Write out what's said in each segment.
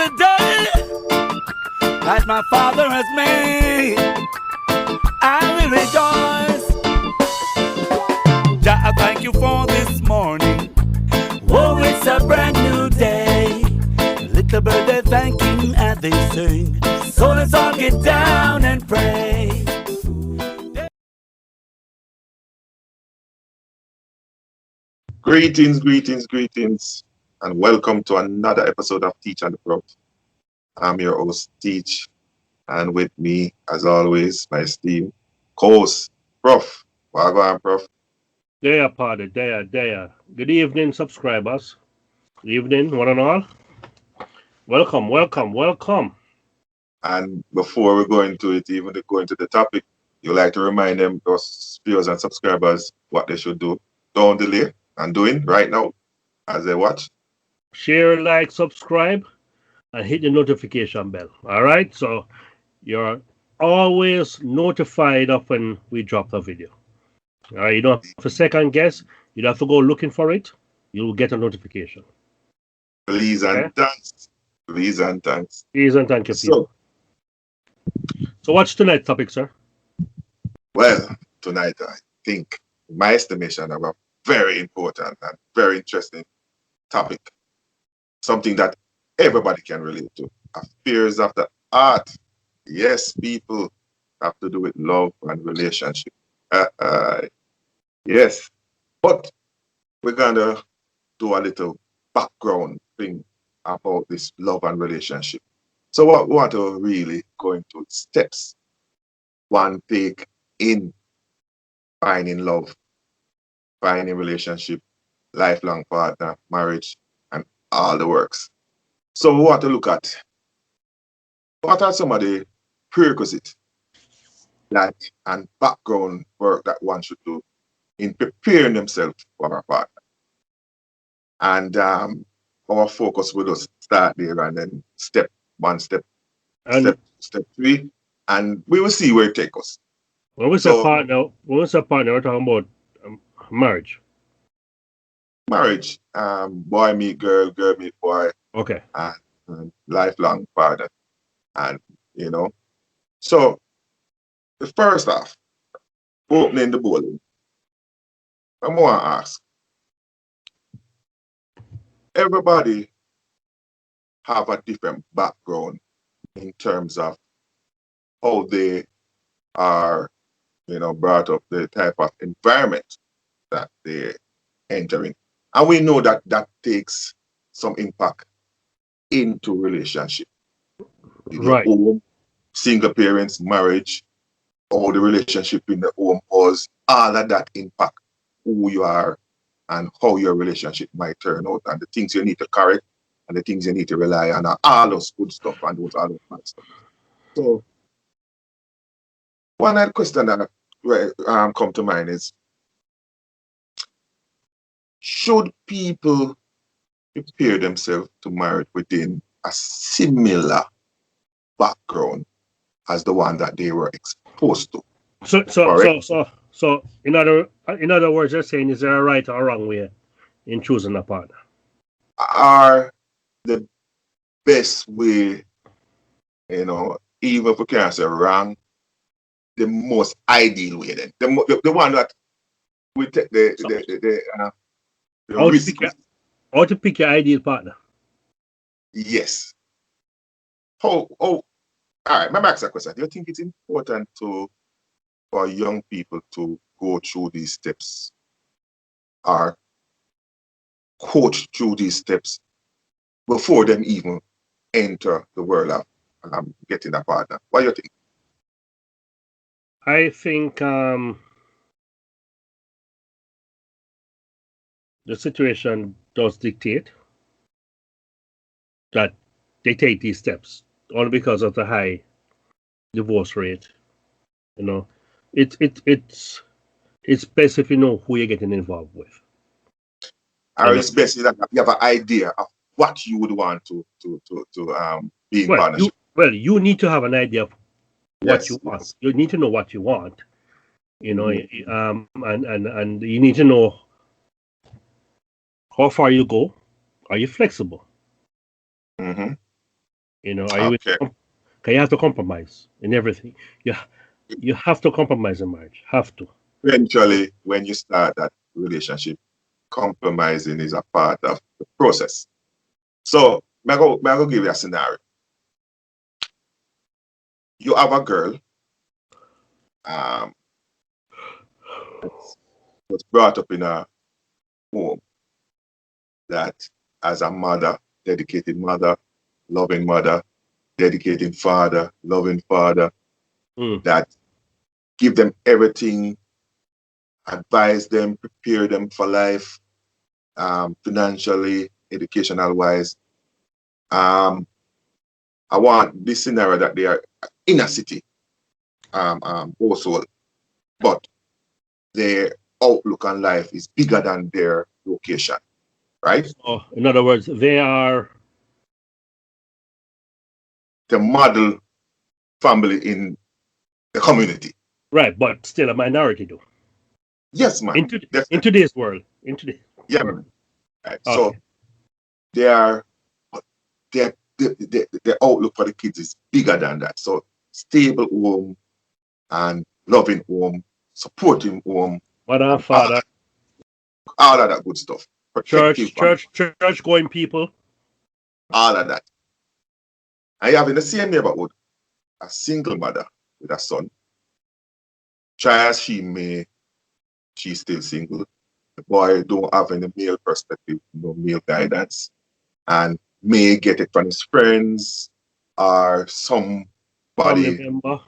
the day that my Father has made. I will rejoice. Jah, I thank you for this morning. Oh, it's a brand new day. Little bird, they thank him as they sing. So let's all get down and pray. Greetings, and welcome to another episode of Teach and the Prof. I'm your host, Teach, and with me, as always, my esteemed co-host, Prof. Wagwan, Prof. There, party, there. Good evening, subscribers. Good evening, one and all. Welcome. And before we go into it, even to go into the topic, you like to remind them, those viewers and subscribers, what they should do. Don't delay and doing right now as they watch. Share, like, subscribe, and hit the notification bell. All right, so you're always notified of when we drop the video. All right, you don't have a second guess. You don't have to go looking for it. You'll get a notification. Please and thanks. Please and thank you, people. So what's tonight's topic, sir? Well, tonight I think, in my estimation, of a very important and very interesting topic. Something that everybody can relate to. Affairs of the heart. Yes, people have to do with love and relationship. Yes. But we're gonna do a little background thing about this love and relationship. So what we want to really go into steps one take in finding love, finding relationship, lifelong partner, marriage, and all the works. So we want to look at what are some of the prerequisites that and background work that one should do in preparing themselves for a partner. And our focus will just start there and then step 3, and we will see where it takes us. When we say partner, we're talking about marriage. Marriage, boy meet girl, girl meet boy. Okay. And lifelong partner. And, so first off, opening the bowling, I want to ask, everybody have a different background in terms of how they are, brought up, the type of environment that they enter in. And we know that that takes some impact into relationship. Right. Home, single parents, marriage, all the relationship in the home was, all of that impact who you are and how your relationship might turn out, and the things you need to correct and the things you need to rely on, and all those good stuff and all those bad stuff. So one question that come to mind is, should people prepare themselves to marriage within a similar background as the one that they were exposed to? So in other words, you're saying, is there a right or wrong way in choosing a partner? Are the best way, even if we can't say wrong, the most ideal way then. The one that we take the risk. How to pick your ideal partner? Yes. All right, my next question. Do you think it's important for young people to go through these steps or coach through these steps before them even enter the world of getting a partner? What do you think? I think the situation does dictate that they take these steps only because of the high divorce rate. It's best if you know who you're getting involved with. Or it's best that you have an idea of what you would want to be in partnership. You need to have an idea of what you want. Yes. You need to know what you want. And you need to know how far you go. Are you flexible? Mm-hmm. You know, are you Okay. okay, you have to compromise in everything. You have to compromise in marriage. Have to. Eventually, when you start that relationship, compromising is a part of the process. So, may I go give you a scenario. You have a girl um, was brought up in a home that, as a mother, dedicated mother, loving mother, dedicated father, loving father, Mm. that give them everything, advise them, prepare them for life, financially, educational wise. I want this scenario that they are in a city, also, but their outlook on life is bigger than their location, right? So, in other words, they are The model family in the community. right, but still a minority, though. Yes, man. In today's world, in today's Yeah, world. man. Right. So Okay. they are, the outlook for the kids is bigger than that. So stable home and loving home, supporting home, Mother and and father, all of that good stuff. Protective family, church going people. all of that. And you have in the same neighborhood a single mother with a son. Try as she may, she's still single. The boy don't have any male perspective, no male guidance, and may get it from his friends or Family somebody, member.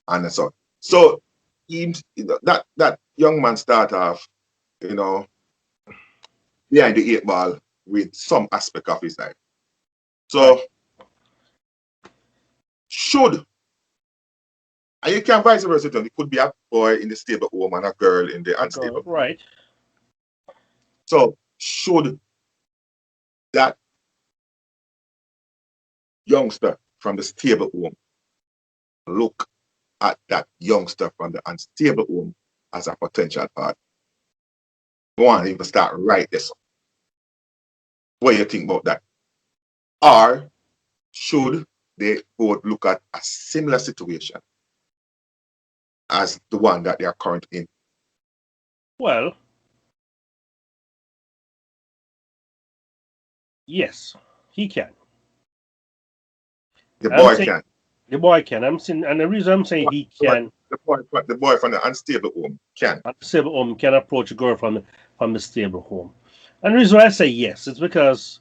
and so on. So that young man start off, you know, behind the 8 ball with some aspect of his life. So should, and you can vice versa. It could be a boy in the stable home and a girl in the unstable. Right. So should that youngster from the stable home look at that youngster from the unstable home as a potential partner? Go on, even start right this up. What do you think about that? Or should they both look at a similar situation as the one that they are currently in? Well, yes, he can. The I'm boy saying can. the boy can. I'm saying, and the reason I'm saying he But can, the boy from the unstable home can. a stable home can approach a girl from the stable home. And the reason why I say yes is because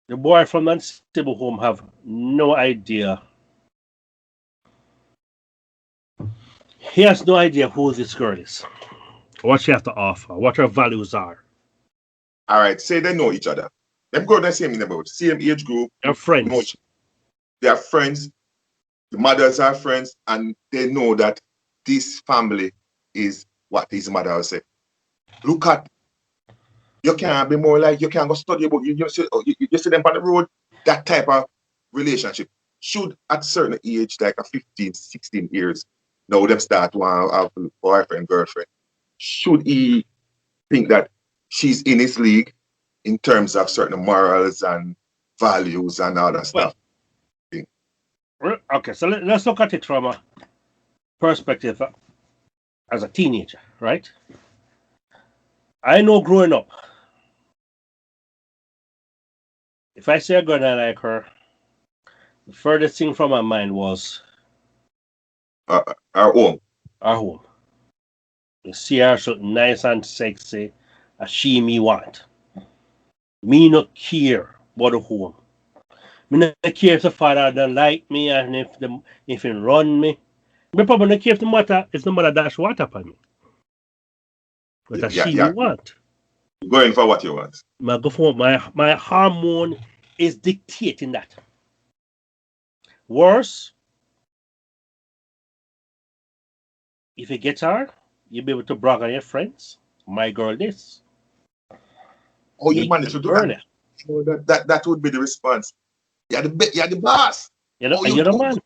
the boy from the unstable home have no idea. He has no idea who this girl is, what she has to offer, what her values are. All right, say they know each other. Them go the same neighborhood, same age group, They're know friends. they are friends, the mothers are friends, and they know that this family is what his mother will say. Look at, you can't be more like, you can't go study about, you see them on the road, that type of relationship. Should at certain age, like a 15, 16 years, now them start to have a boyfriend, girlfriend. Should he think that she's in his league in terms of certain morals and values and all that Well, stuff? okay, so let's look at it from a perspective as a teenager, right? I know growing up, if I say a girl I like her, the furthest thing from my mind was Our own. our home. You see her something nice and sexy, as she me want. Me not care about the home. Me not care if the father don't like me and if he run me. Me probably not care if the mother dash water upon me. But as Yeah, she me yeah. want. Going for what you want. My go for my hormone is dictating that. Worse, if you get her, you'll be able to brag on your friends. My girl this. Oh, you managed to do that? So that would be the response. You're the boss. You know, Oh, and you're the man.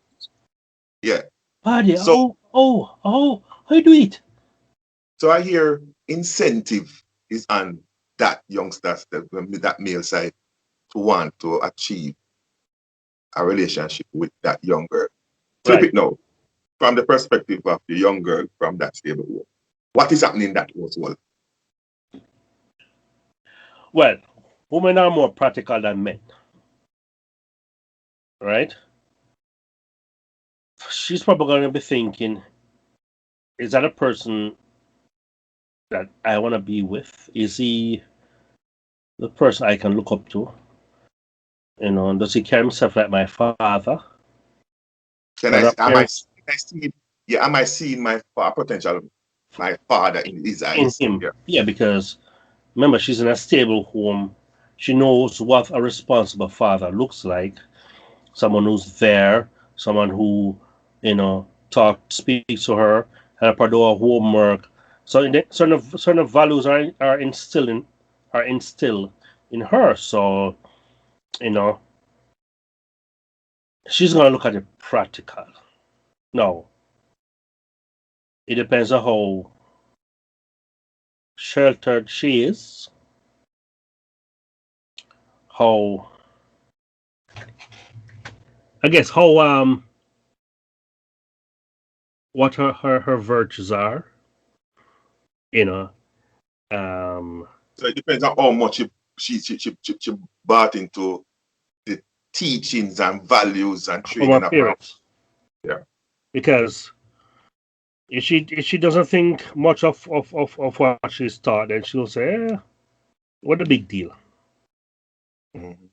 Yeah. Paddy, So how you do it? so I hear incentive is on that youngsters, that male side, to want to achieve a relationship with that young girl. Right. Flip it now, from the perspective of the young girl from that stable home. What is happening in that household? Well, women are more practical than men. Right? She's probably going to be thinking, is that a person that I want to be with? Is he the person I can look up to? You know, does he carry himself like my father? Am I seeing my potential, my father in his eyes? In him? Yeah. Yeah, because remember, she's in a stable home. She knows what a responsible father looks like. Someone who's there, someone who, speaks to her, help her do her homework. So certain of values are instilled in her. So, she's gonna look at it practical. No. It depends on how sheltered she is, how what her virtues are, So it depends on how much she bought into the teachings and values and from her training of her. parents. Yeah. Because if she doesn't think much of what she's taught, then she'll say, what a big deal. Mm-hmm.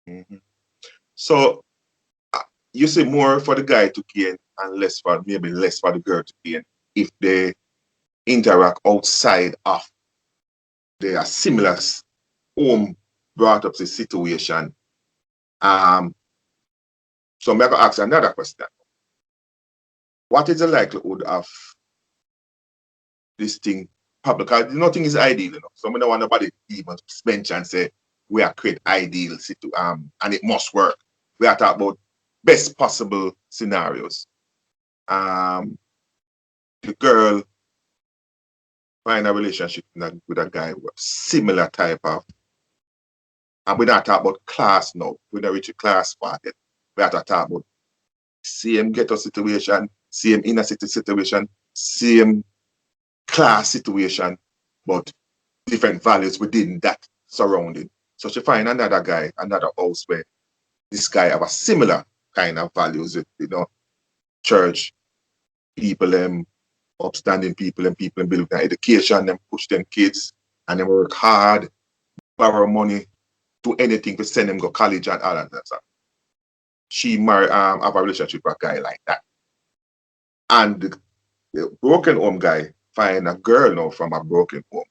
Mm-hmm. So you say more for the guy to gain and less for the girl to gain if they interact outside of their similar home brought up the situation. So I'm going to ask another question. What is the likelihood of this thing public? Because nothing is ideal, So I don't want nobody even mention and say we are create ideal and it must work. We are talking about best possible scenarios. The girl find a relationship with a guy with similar type of, and we're not talking about class now. We're not reaching class part yet. We are talking about same ghetto situation, same inner city situation, same class situation, but different values within that surrounding. So she find another guy, another house where this guy have a similar kind of values, church people, upstanding people and build their education, them push them kids, and them work hard, borrow money, do anything to send them go college and all that stuff. She have a relationship with a guy like that. And the broken home guy find a girl now from a broken home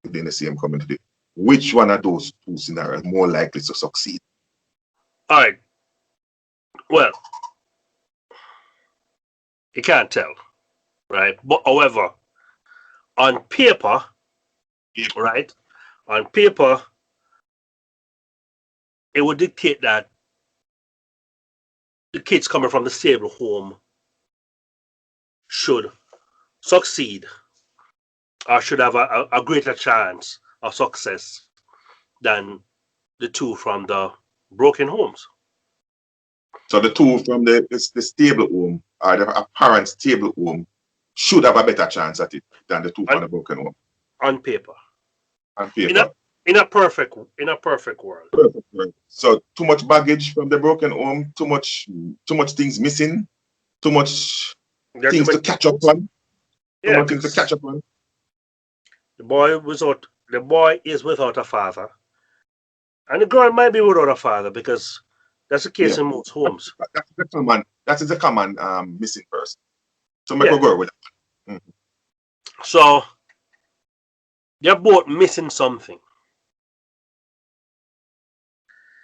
within the same community. Which one of those two scenarios more likely to succeed? All right. Well, you can't tell, right? But however, on paper, right? On paper, it would dictate that the kids coming from the stable home should succeed or should have a greater chance of success than the two from the broken homes. So the two from the stable home or the apparent stable home should have a better chance at it than the two from the broken home. On paper. On paper. In a perfect world. Perfect world. So too much baggage from the broken home, too much things missing, too much things to catch up on. Too much things to catch up on. The boy is without a father. And the girl might be without a father because that's the case in most homes. That is the common missing person. So make a girl with that. Mm-hmm. So they're both missing something.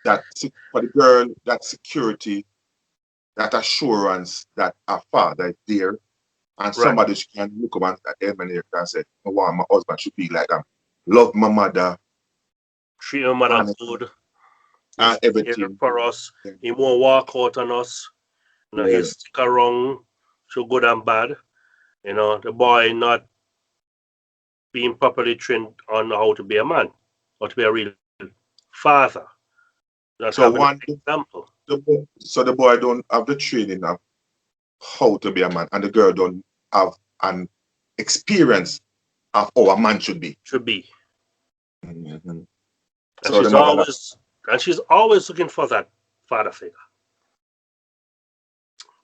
That for the girl, that security, that assurance that her father is there, and somebody she can look up at them and say, "I want my husband should be like that. Love my mother, treat my mother good, and everything for us. He won't walk out on us. He'll stick around, so good and bad. The boy not being properly trained on how to be a man, or to be a real father. Not So having one, an example. so the boy don't have the training of how to be a man, and the girl don't have an experience of how a man should be. Should be. Mhm. And So the mother, she's always looking for that father figure.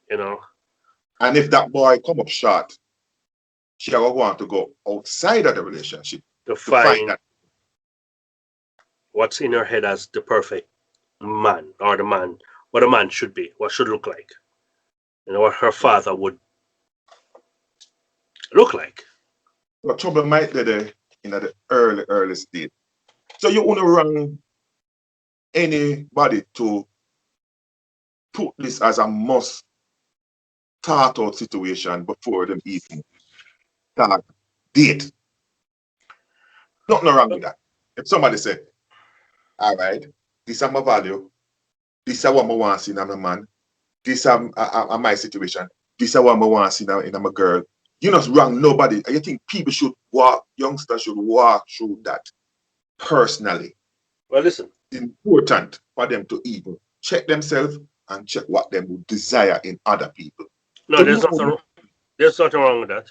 You know, and if that boy come up short, she will want to go outside of the relationship to to find find that. what's in her head as the perfect man, or the man, what a man should be, what should look like. You know, what her father would look like. The trouble might be there in the early stage. So you want to run anybody to put this as a must thought out situation before them even start date. Nothing wrong with that. If somebody said, all right, this is my value, this is what I want to see in a man, this is my situation, this is what I want to see in a girl. You're not wrong, nobody. I think people should youngsters should walk through that personally. Well, listen. It's important for them to even check themselves and check what they would desire in other people. No, there's nothing wrong with that.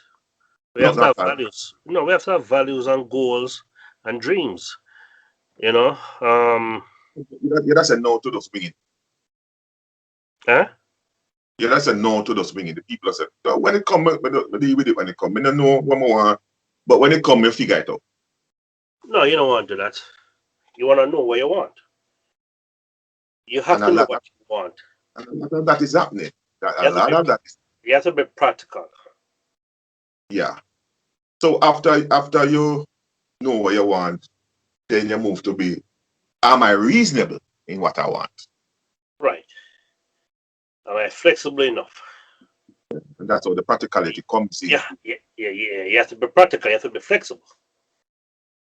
We have to have bad. values. No, we have to have values and goals and dreams. You know, You just say no to those swinging. huh? You just say no to those swinging. The people say, no, when it comes, we deal with it when it comes. I don't know what I want, but when it comes, you figure it out. No, you don't want to do that. You want to know what you want. You have to know what you want. And that is happening. A lot of that. You have to be practical. Yeah. So after you know what you want, then you move to be, am I reasonable in what I want? Right. Am I flexible enough? And that's how the practicality comes in. Yeah. You have to be practical. You have to be flexible.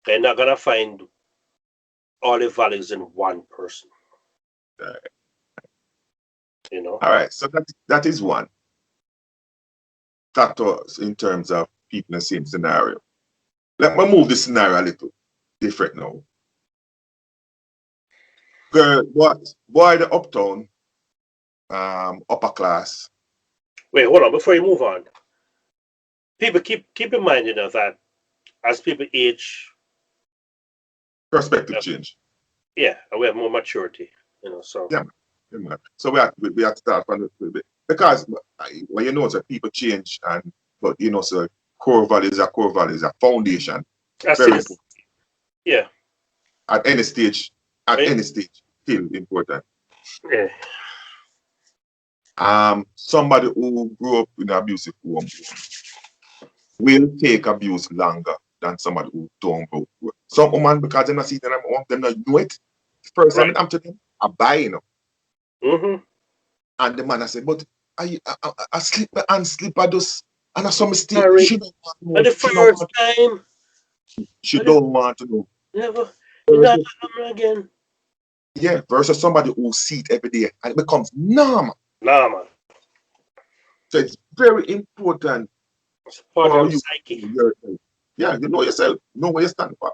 You're not gonna find all the values in one person. You know. All right. So that is one. That was in terms of people in the same scenario. Let me move the scenario a little different now. Girl, boy, the uptown, upper class. Wait, hold on. Before you move on, people keep in mind, you know, that as people age, Perspective change. Yeah, and we have more maturity, you know. So yeah. So we have to start from a little bit, because when you know that people change, but you know, so core values are foundation. Very important. Yeah. At any stage, still important. Yeah. Somebody who grew up in an abusive home will take abuse longer than somebody who don't grow up. Some woman, because they're not seeing them home, they not know it. First time I'm to them, I buy you know. Mm-hmm. And the man I said, but I sleep and sleep at those, and I saw mistake. She don't want to know. For the first time. She don't want to know. Never. You're not coming again. Yeah, versus somebody who see it every day and it becomes normal. Normal. So it's very important. It's part of your psyche. Yeah, you know yourself, know where you stand for,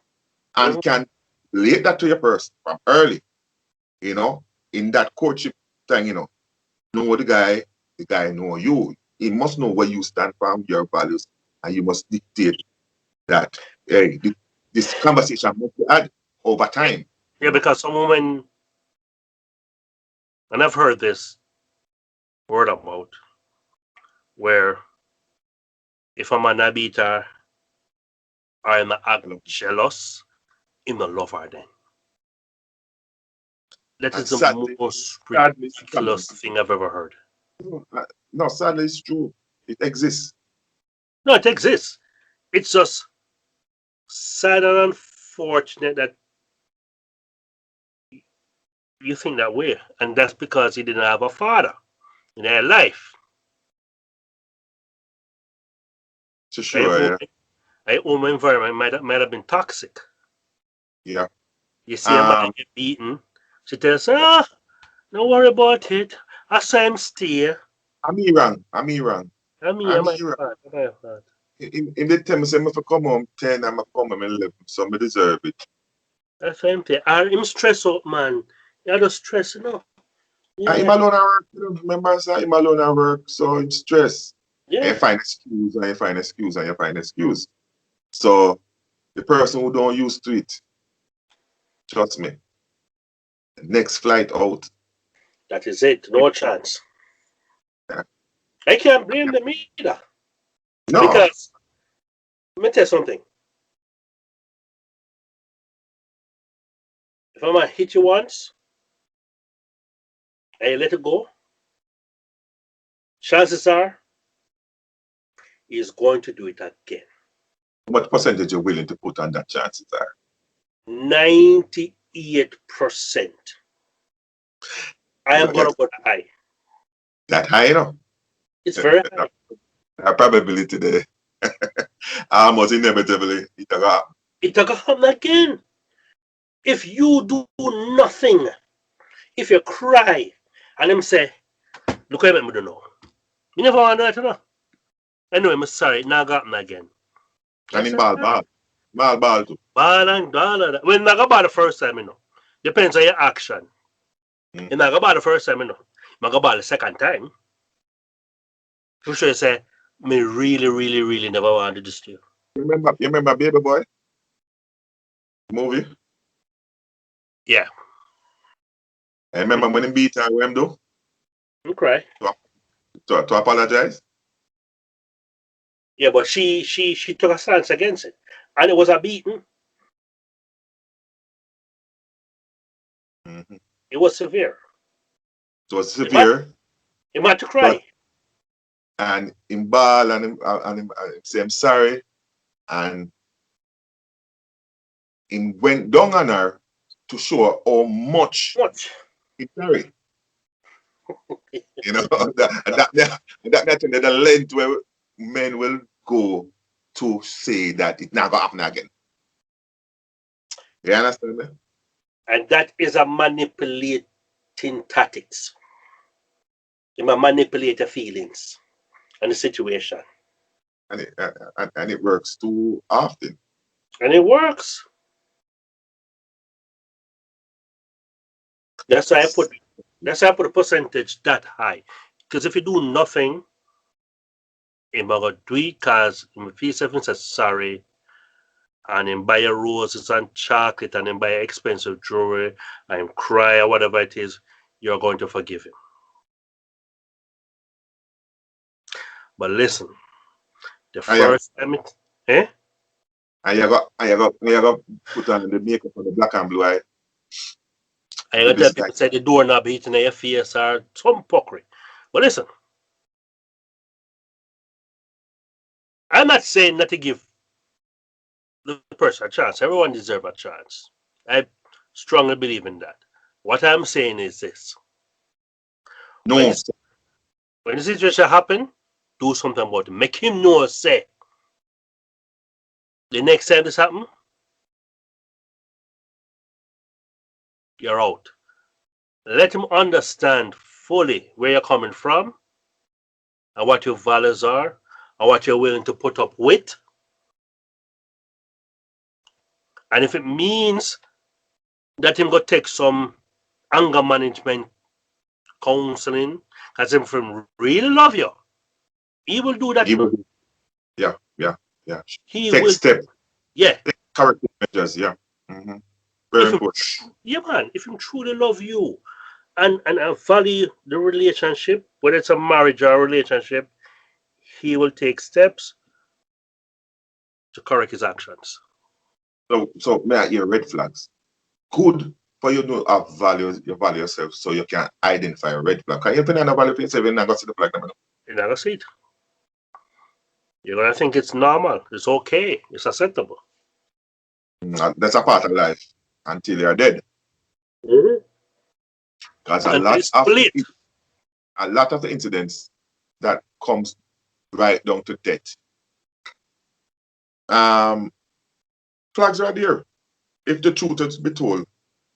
and can relate that to your person from early. You know, in that courtship thing, you know the guy know you. He must know where you stand from, your values, and you must dictate that. Hey, this conversation must be had over time. Yeah, because some women, and I've heard this word about, where if I'm an beater, I'm jealous, I'm a lover then. That is the most ridiculous thing I've ever heard. No, sadly, it's true. It exists. No, it exists. It's just sad and unfortunate that you think that way. And that's because he didn't have a father in their life. For sure, yeah. Home environment might have been toxic. Yeah. You see a man get beaten. She tells her, don't worry about it. I saw him stay. I'm wrong. In the time, I say, if I come home 10, I'm come home 11, so I deserve it. That's empty. I'm stressed out, man. You're just stressing out. And him Yeah, alone at work, you know, remember, sir, him alone at work, so it's stress. And yeah. you find excuse, and you find excuse, and you find excuse. So the person who don't used to it, trust me, next flight out. That is it. No chance. Yeah. I can't blame them either. No, Because, let me tell you something. If I'm going to hit you once, and you let it go, chances are he's going to do it again. what percentage you're willing to put on that chances are? 98%. I am going to go high. That high, you know? It's very high. That probability there. Almost inevitably, it will happen. It's going to happen again. If you do nothing, if you cry, and them say, look what I do now. You never want that, you know. Anyway, I'm sorry, now got happen again. And in ball too. Ball and ball. When not go ball the first time, you know. Depends on your action. You not go ball the first time, you know. You go ball the second time. For sure, you say, me really never wanted this to you. You remember Baby Boy? Movie? Yeah. I remember when he beat her, what him do? You cry. To apologize? Yeah, but she took a stance against it. And it was a beating. Mm-hmm. It was severe. It was severe. He had to cry. And him ball and him say I'm sorry. And he went down on her to show how much he's sorry. You know, that's the length where men will go to say that it never happen again. You understand me? And that is a manipulating tactics. It might manipulate the feelings and the situation. And it works too often. And it works. That's why I put the percentage that high. Because if you do nothing, I'm gonna do it because in feel something says sorry, and then buy a roses and chocolate, and then buy expensive jewelry, and cry or whatever it is, you're going to forgive him. But listen, the first time it, And you got put on the makeup on the black and blue eye. I gotta tell people say the doorknob hitting in your face or some fuckery. But listen, I'm not saying not to give the person a chance. Everyone deserves a chance. I strongly believe in that. What I'm saying is this. No. When the situation happen, do something about it. Make him know, say, the next time this happen, you're out. Let him understand fully where you're coming from and what your values are and what you're willing to put up with. And if it means that him go take some anger management counseling, because if him really love you, he will do that. Yeah. He take will. Step. Yeah. Take corrective measures. Yeah. Mm-hmm. Very important. Yeah, man. If he truly love you and value the relationship, whether it's a marriage or a relationship, he will take steps to correct his actions. So may I hear red flags? Good for you to have values, you value yourself so you can identify a red flag. Because if you don't value yourself, you're not going to see the flag. You're not going to see it. You're going to think it's normal, it's okay, it's acceptable. That's a part of life until you're dead. Because a lot of the incidents that comes right down to death. Flags are there. If the truth is to be told,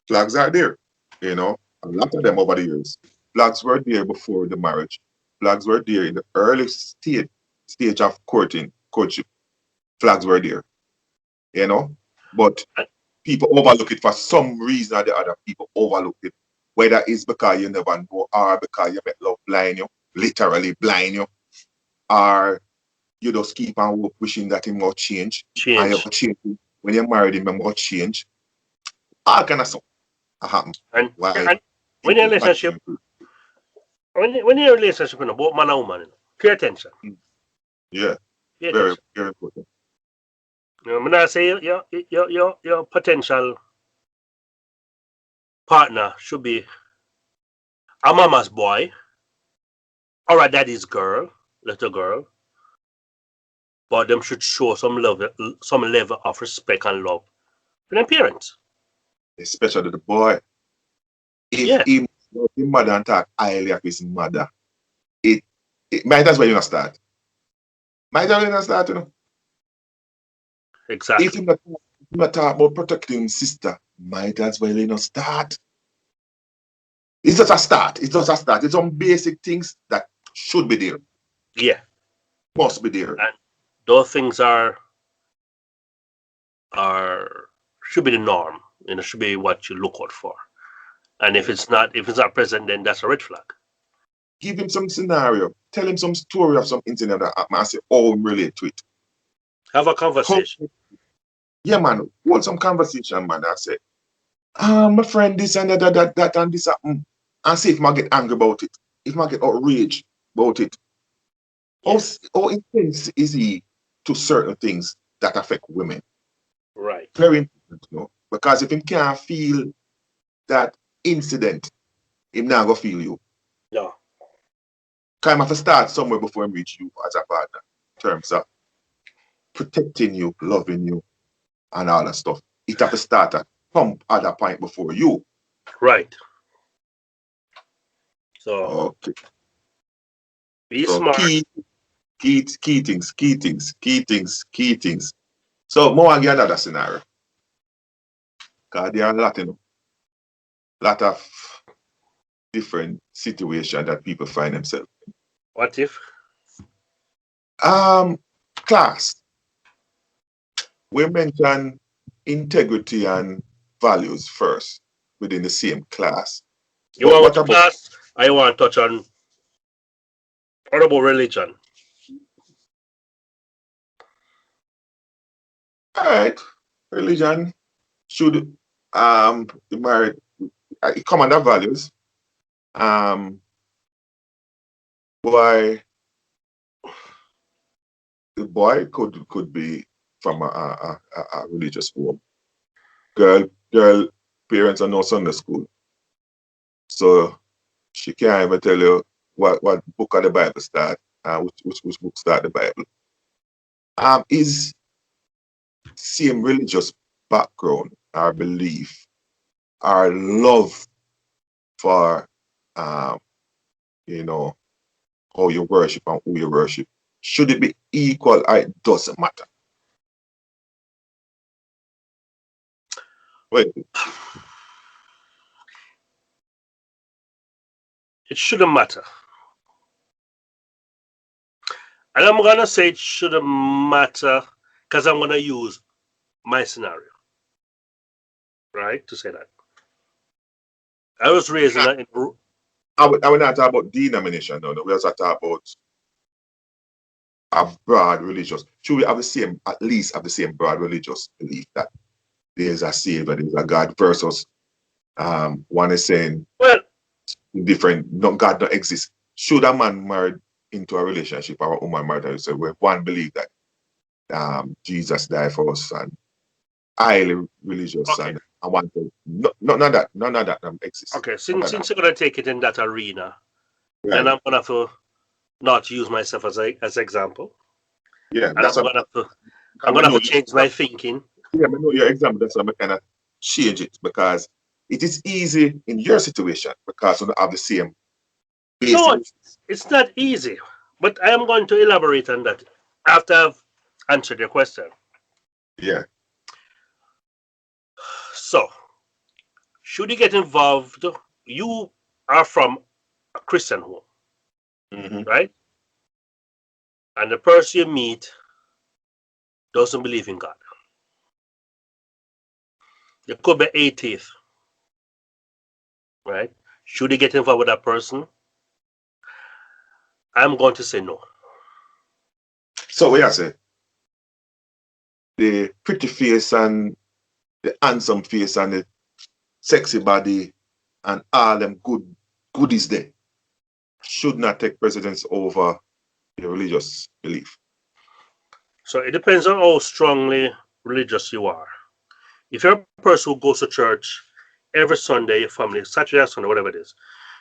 flags are there. You know, a lot of them over the years. Flags were there before the marriage. Flags were there in the early stage of courtship. Flags were there. You know, but people overlook it for some reason or the other. People overlook it Whether it's because you never know, or because you make love blind you, literally blind you, or you just keep on wishing that he will change. And you change. When you're married, him will change. All kind of stuff happen. And, Why? and when your relationship, when your relationship, both man and woman, pay attention. Yeah. Pay Very, attention. very important. When I say your potential partner should be a mama's boy or a daddy's girl, little girl, but them should show some level of respect and love for their parents. Especially the boy. If his mother and talk highly of his mother, it might as well you not start. Might as well you not start, you know. Exactly. If you not talk about protecting his sister, might as well you not start. It's just a start. It's just a start. It's some basic things that should be there. Yeah. Must be there. And those things should be the norm. You know, should be what you look out for. And if it's not present, then that's a red flag. Give him some scenario. Tell him some story of some incident that happened and say, oh, relate to it. Have a conversation. Yeah, man. Hold some conversation, man. I say, my friend, this and that and this happened. And see if I get angry about it. If I get outraged about it. Yes. How intense is he to certain things that affect women? Right. Very important to know. Because if he can't feel that incident, he's not going to feel you. No. Because he have to start somewhere before he reach you as a partner. In terms of protecting you, loving you, and all that stuff. It have to start at some other point before you. Right. So okay. Be smart. Key things. So more again another scenario. Because there are a lot of different situations that people find themselves in. What if? Class. We mention integrity and values first within the same class. You want to class? I want to touch on what about religion? All right. Religion should be married. It come under values. Boy, the boy could be from a religious home. Girl parents are no Sunday school. So she can't even tell you what book of the Bible start, which book start the Bible. Is same religious background, our belief, our love for how you worship and who you worship. Should it be equal or it doesn't matter? Wait. It shouldn't matter. And I'm going to say it shouldn't matter because I'm going to use my scenario, right, to say that. I was raised in I would not talk about denomination, no. We also talk about a broad religious. Should we have at least have the same broad religious belief that there's a Savior, there's a God versus one is saying different, God don't exist. Should a man married into a relationship or a woman married into where one believe that Jesus died for us and highly religious and I want to none of that exists. Okay, since you're gonna take it in that arena, then I'm gonna have to not use myself as example. Yeah, and I'm gonna have to change my thinking. Yeah, I know your example. That's why I'm kind of change it because it is easy in your situation because you don't have the same basic. No, it's not easy. But I am going to elaborate on that after I've answered your question. Yeah. So, should you get involved? You are from a Christian home, right? And the person you meet doesn't believe in God. You could be atheist, right? Should he get involved with that person? I'm going to say no. So what I say? The pretty face and the handsome face and the sexy body and all them goodies there should not take precedence over the religious belief. So it depends on how strongly religious you are. If you're a person who goes to church every Sunday, your family, Saturday or Sunday, whatever it is,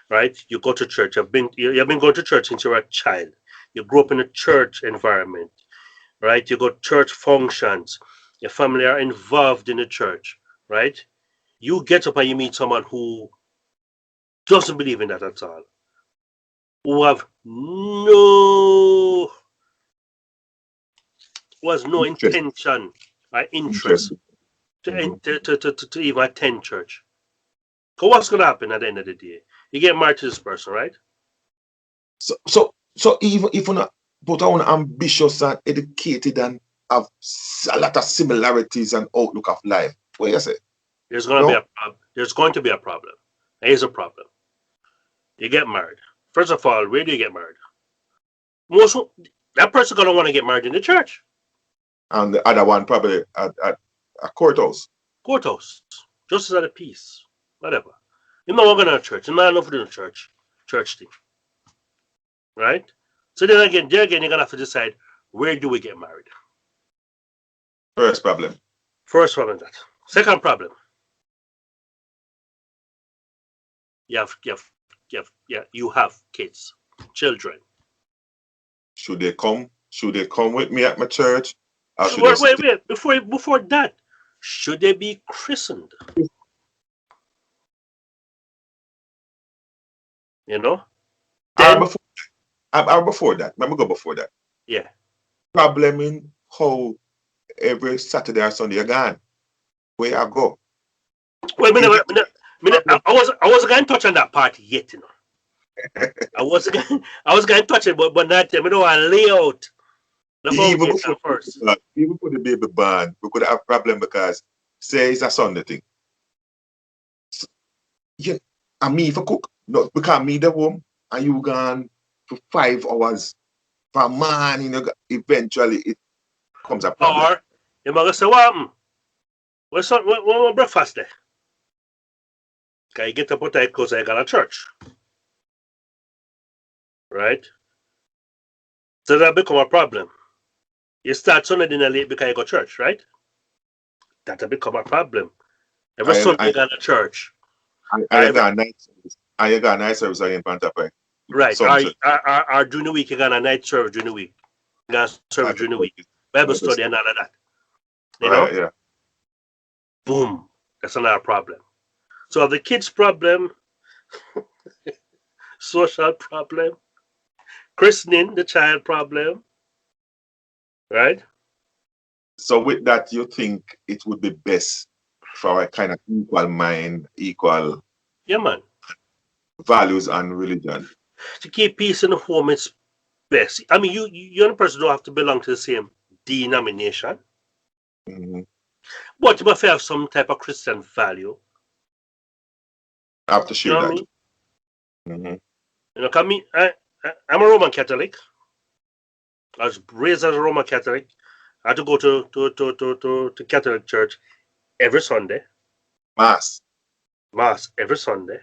right? You go to church. You've been going to church since you were a child. You grew up in a church environment, right? You go to church functions. Your family are involved in the church, right? You get up and you meet someone who doesn't believe in that at all, who has no intention or interest to even attend church. So what's going to happen at the end of the day? You get married to this person, right? So even if you're not, but I'm ambitious and educated and have a lot of similarities and outlook of life, what you say? There's going to be a problem. There's going to be a problem. Here's a problem. You get married. First of all, where do you get married? That person gonna want to get married in the church. And the other one probably at a courthouse. Courthouse. Justice of the peace. Whatever. You're not going to church. You're not enough to do the church thing. Right? So then again, you're gonna have to decide, where do we get married? First problem. First problem that. Second problem. You have kids, children. Should they come with me at my church? Wait. Before that, should they be christened? You know? Then, before that. Let me go before that. Yeah. Problem in how every Saturday or Sunday you're gone. Where I go. Wait a minute. I wasn't going to touch on that part yet, you know. I was going to touch it, but not yet. I don't want to lay out the foundation first. Even for the baby born, we could have problem because say it's a Sunday thing. So, and me for cook, no, because me the home and you gone for 5 hours for morning, eventually it comes a problem. Or you might say, what happened? What's breakfast there? Can you get up with that because I got a church? Right? So that become a problem. You start Sunday dinner late because you go to church, right? That'll become a problem. Every Sunday you got a church. I got a night service. I got a night service in Pantapai. Right. Or during the week you got a night service during the week. You got a service during the week. Bible study and all of that. You know? Yeah. Boom. That's another problem. So the kids' problem, social problem, christening the child problem, right? So with that, you think it would be best for a kind of equal mind, equal values and religion? To keep peace in the home is best. I mean, you and the person don't have to belong to the same denomination. Mm-hmm. But you must have some type of Christian value. I have to share that. I mean? Mm-hmm. You know, I'm a Roman Catholic. I was raised as a Roman Catholic. I had to go to Catholic church every Sunday. Mass every Sunday.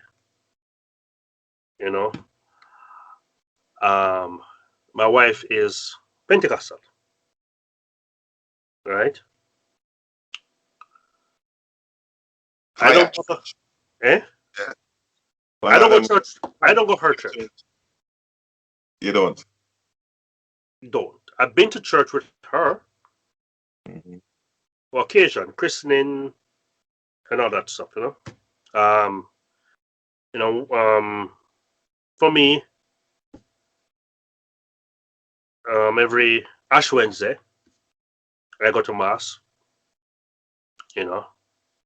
You know. My wife is Pentecostal. Right? I don't go church. I don't go to her church. You don't? Don't. I've been to church with her. Mm-hmm. For occasion, christening and all that stuff, you know. For me, every Ash Wednesday, I go to mass. You know,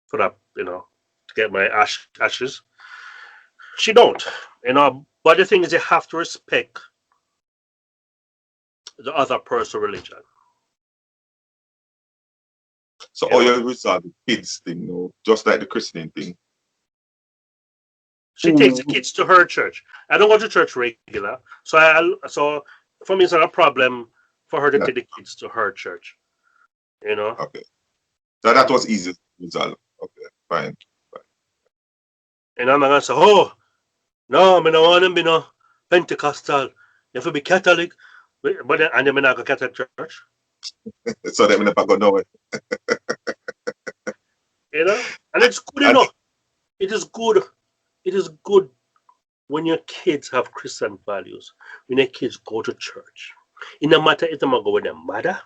for that, you know, to get my ashes. She don't, you know. But the thing is, you have to respect the other person's religion. So all you resolve the kids thing, you know, just like the christening thing. She takes the kids to her church. I don't go to church regular, so for me it's not a problem for her to Yeah. take the kids to her church. You know. Okay. So that was easy to resolve. Okay, fine. And I'm not gonna say, oh, no, I don't want to be no Pentecostal. You have to be Catholic. But then, and then I not go Catholic church. So they never go nowhere. You know? And it's good And- enough. It is good. It is good when your kids have Christian values, when your kids go to church. It no matter if they go with their mother,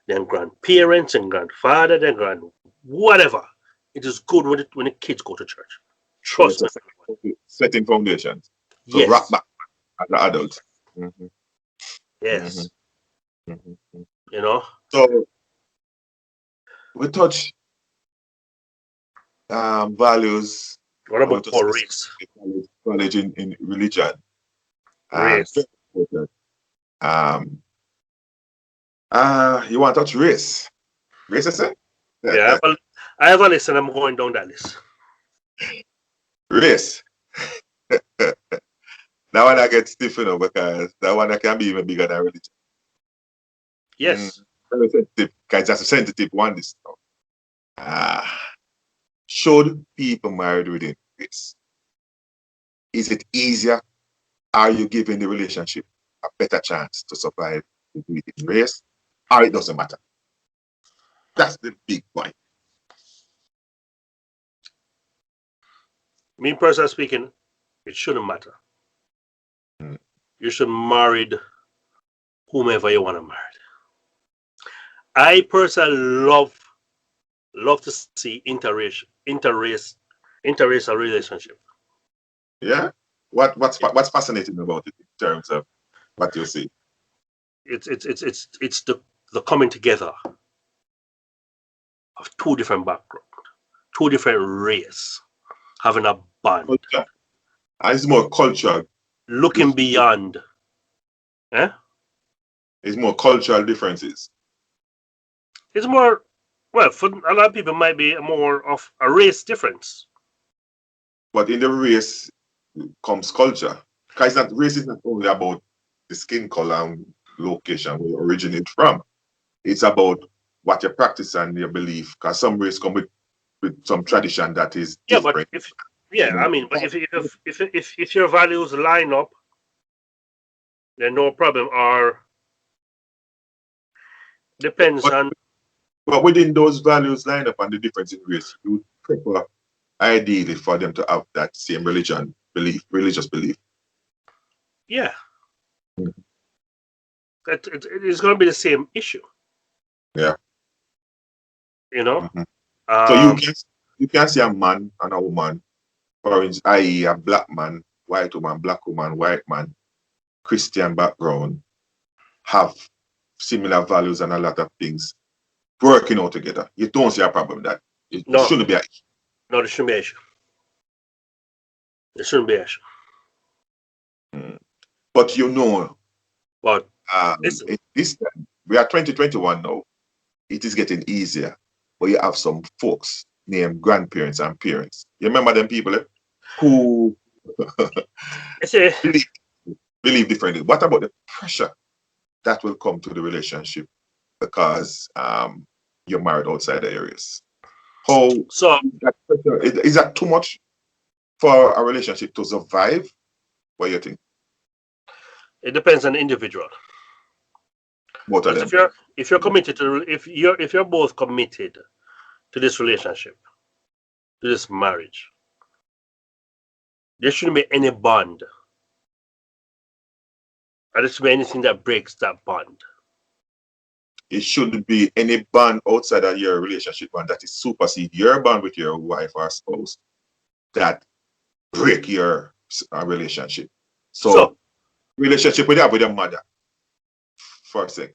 their grandparents and grandfather, their grand whatever. It is good when the kids go to church. Trust me. Setting foundations. So Yes. rock back as an adult. Mhm, Yes. mhm. You know? So we touch values. What about just for race? Knowledge in religion. Race. Very important. You want to touch race? Race, is it? Yeah, I have a list and I'm going down that list. Race. That one I get stiff, you know, because that one can be even bigger than religion. Yes. Very sensitive, because it's a sensitive one. This now. Should people married within race? Is it easier? Are you giving the relationship a better chance to survive within race? Or it doesn't matter? That's the big point. Me personally speaking, it shouldn't matter. Mm. You should marry whomever you want to marry. I personally love to see interracial relationship. Yeah. What's fascinating about it in terms of what you see? It's the coming together of two different backgrounds, two different race, having a bond, Culture. And it's more cultural. looking beyond. It's more cultural differences. It's more, well, for a lot of people, might be more of a race difference. But in the race comes culture. Because race is not only about the skin color and location where you originate from. It's about what you practice and your belief. Because some race come with some tradition that is different. But if your values line up, then no problem. Or depends on. But within those values line up and the difference in race, you would prefer ideally for them to have that same religious belief. Yeah. Mhm. It is going to be the same issue. Yeah. You know? Mhm. So you can see a man and a woman, for instance, i.e. a black man, white woman, black woman, white man, Christian background, have similar values and a lot of things working out together. You don't see a problem with that. It No. shouldn't be an issue. No, there shouldn't be an issue. There shouldn't be an issue. But you know, But listen. this time, we are 2021 now. It is getting easier. But you have some folks named grandparents and parents. You remember them people who I say, believe differently. What about the pressure that will come to the relationship because you're married outside the areas? so That pressure, is that too much for a relationship to survive? What do you think? it depends on the individual. Both of Because them. if you're committed to if you're both committed to this relationship, to this marriage, there shouldn't be any bond. And there shouldn't be anything that breaks that bond. It shouldn't be any bond outside of your relationship and that is supersede your bond with your wife or spouse that break your relationship. So relationship with your mother, for example,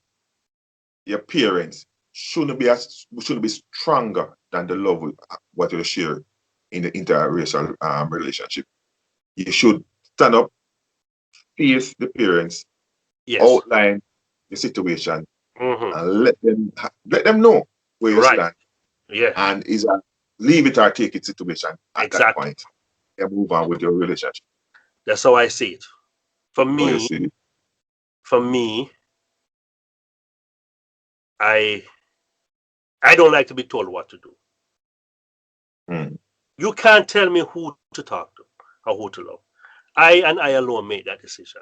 your parents shouldn't be stronger than the love with what you share in the interracial relationship. You should stand up, face the parents, Yes. outline the situation, Mhm. and let them know where you Right. stand, Yeah. and is a leave it or take it situation at that Exactly. point. and move on with your relationship. That's how I see it. For How you me, see it. I don't like to be told what to do. Mm. You can't tell me who to talk to or who to love. I alone make that decision.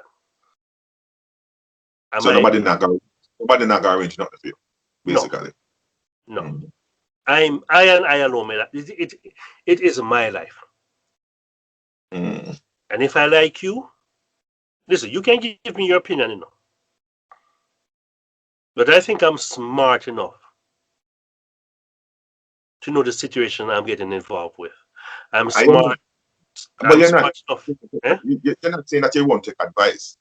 So nobody not gonna arrange nothing for you, No. basically. No. Mm. I alone made that. It is my life. Mm. And if I like you, listen, you can give me your opinion, you know. But I think I'm smart enough to know the situation I'm getting involved with. I'm I don't know. smart. But I'm you're not. smart enough. Eh? You're not saying that you won't take advice.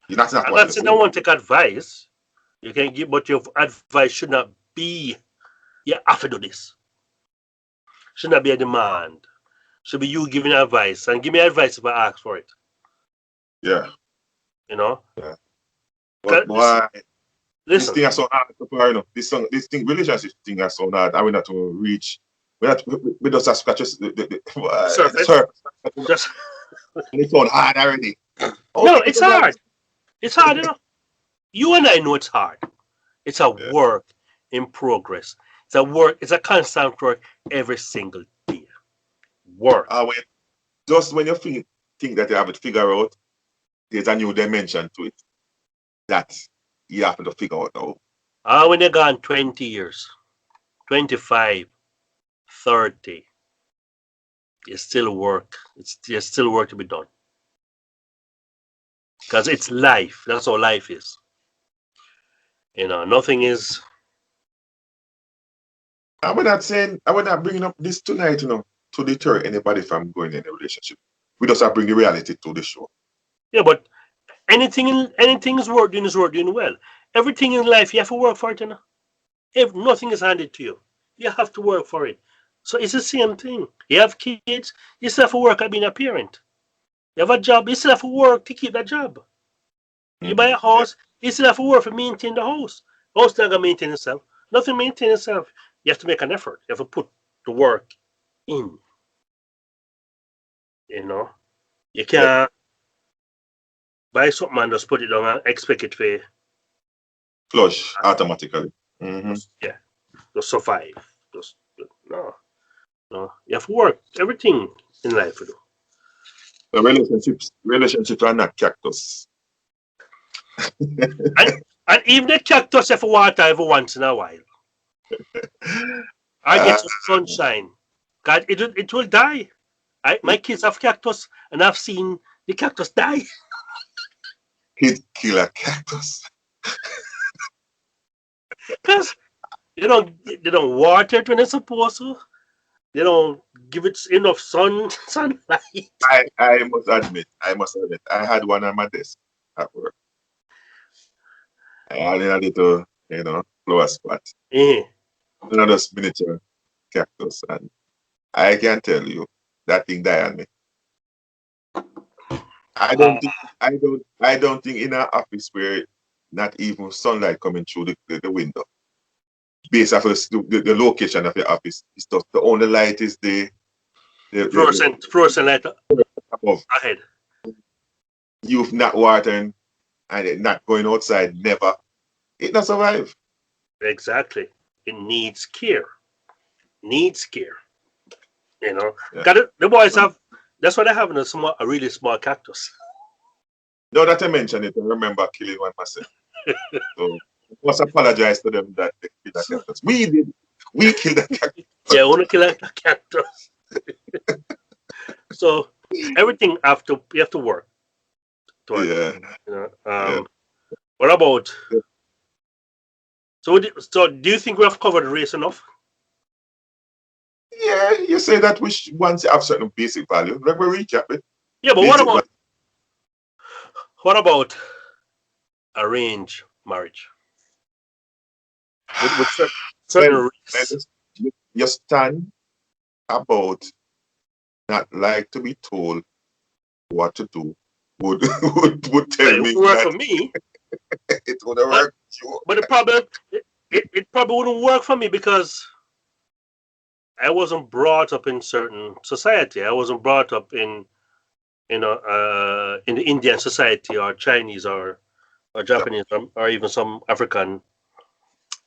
That's not I'm what not you're saying I saying. want to take advice. You can give, but your advice should not be, you have to do this. Should not be a demand. Should be you giving advice, and give me advice if I ask for it. Yeah. You know? Yeah. 'Cause But why? This listen, thing is so hard to you know. This thing, relationship thing is so hard. And we not to reach. We just have scratch the surface. surface. Just And it's so hard already. no, it's hard. It's hard, you know. You and I know it's hard. It's a Yeah. work in progress. It's a work, it's a constant work every single day. Work. Just when you think that you have it figured out, there's a new dimension to it that you have to figure out now. When you're gone 20 years, 25, 30, you still work. There's still work to be done. Because it's life. That's how life is. You know, nothing is. I would not bringing up this tonight, you know, to deter anybody from going in a relationship. We just have to bring the reality to the show. Yeah, but anything is worth doing well. Everything in life, you have to work for it, you know. If nothing is handed to you, you have to work for it. So it's the same thing. You have kids, you still have to work at being a parent. You have a job, you still have to work to keep that job. You buy a house, you still have to work to maintain the house. House not gonna maintain itself. Nothing maintain itself. You have to make an effort. You have to put the work in. You know, you can't buy something and just put it down and expect it to Flush automatically. yeah, just survive. Just no. You have to work. Everything in life, you know. So relationships are not cactus. And even the cactus have water every once in a while. I get some sunshine. God, it will die. My kids have cactus, and I've seen the cactus die. He'd kill a cactus. Because they don't water it when it's supposed to. They don't give it enough sunlight. I must admit, I had one on my desk at work. I had a little, you know, flower spot. Another miniature cactus, and I can tell you that thing died on me. I don't think in an office where not even sunlight coming through the window. Based off of the location of your office, it's just the only light is the fluorescent light above. ahead. You've not watering and it not going outside, never. It not survive. Exactly. It needs care. Needs care. You know. Yeah. The boys have. That's why they have a really small cactus. Now that I mentioned it, I remember killing one myself. So I must apologize to them that they killed that cactus. We did. We killed that cactus. Yeah, I want to kill a cactus. So everything you have to work. Yeah. You know. What about? So do you think we have covered the race enough? Yeah, you say that once you have certain basic value, let me recap it. Yeah, but what about arranged marriage? With certain risks. You stand about not like to be told what to do would tell me it would work that for me. it would work. But the problem, it probably wouldn't work for me because I wasn't brought up in certain society. I wasn't brought up in in the Indian society or Chinese or Japanese or even some African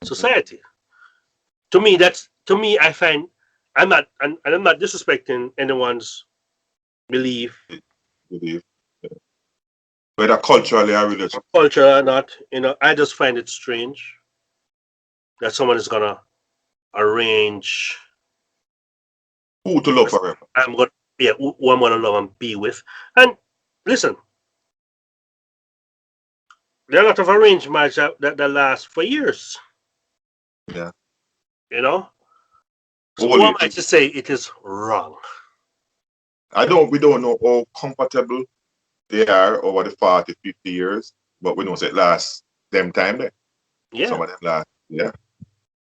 society. To me, I find I'm not and I'm not disrespecting anyone's belief, Believe. Whether culturally or religious. culture or not. I just find it strange that someone is gonna arrange. Who to love forever? I'm gonna yeah, who I'm gonna love and be with. And listen, there are a lot of arranged marriages that last for years. Yeah. You know, so Only who am I to say it is wrong? we don't know how comfortable they are over the 40, 50 years, but we know it lasts them time there. Yeah, Some of them last, yeah.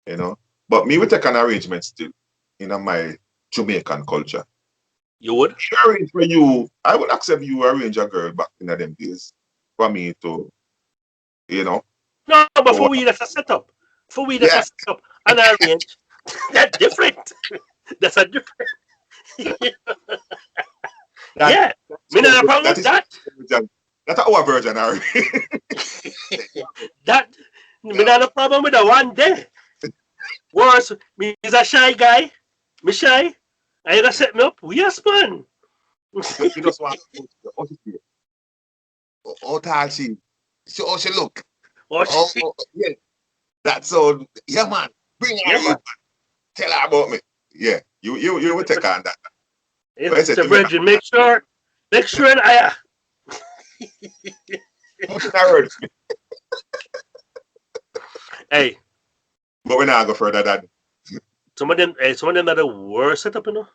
You know. But me we take an arrangement still in my Jamaican culture. you would. Arrange for you, I would accept you arrange a girl back in them days for me to, you know. No, but for Or, we that's a setup. For we that's yeah, a setup. And arrange. That's different. That's a different. Yeah, me not a problem that with is that. that's our version, Harry. That me not a problem with that one day. Worse, me is a shy guy. Me shy. Are you gonna set me up? Yes, man. You just want to oh, tall she. Oh, she look. Oh, Yeah. That's all. Yeah, man. Bring her yeah, in, man. man. Tell her about me. Yeah. You will take on that. It's a virgin. Make sure and I. Hey, But we're not go further than some of them are the worst setup, you know.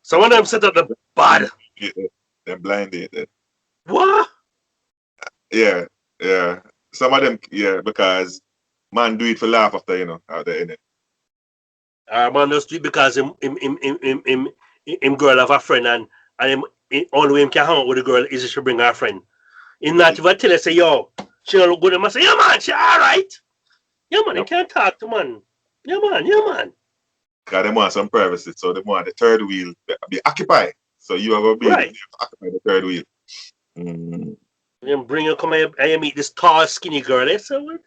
Some of them set up the bad. yeah, they're blinded. What? Yeah, yeah. Some of them, yeah, because man do it for laugh after, out there, innit? Man just do it because him girl have a friend and only way him can hang out with the girl is if she bring her friend. Him not even tell her say, yo, she don't look good. Him say, yeah man, she alright. Yeah man, you can't talk to man. Yeah man. Because they want some privacy, so they want the third wheel be occupied. So you are going to be Right. occupy the third wheel. Mm. Then bring her come here and you meet this tall, skinny girl. I say, what?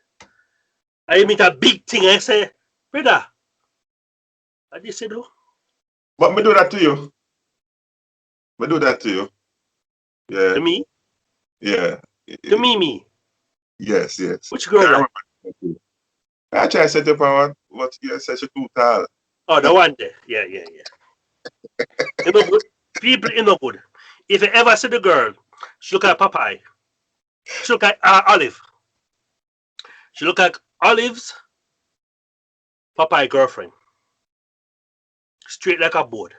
And you meet a big thing. I say, brother, what do you say, though? But me do that to you. Me do that to you. Yeah. To me? Yeah. To me? Yes. Which girl? I try to set up on what you said she too tall. Oh, the one there. Yeah. You know good. People, you know good. If you ever see the girl, she look like Popeye. She look like Olive. She look like Olive's Popeye girlfriend. Straight like a board.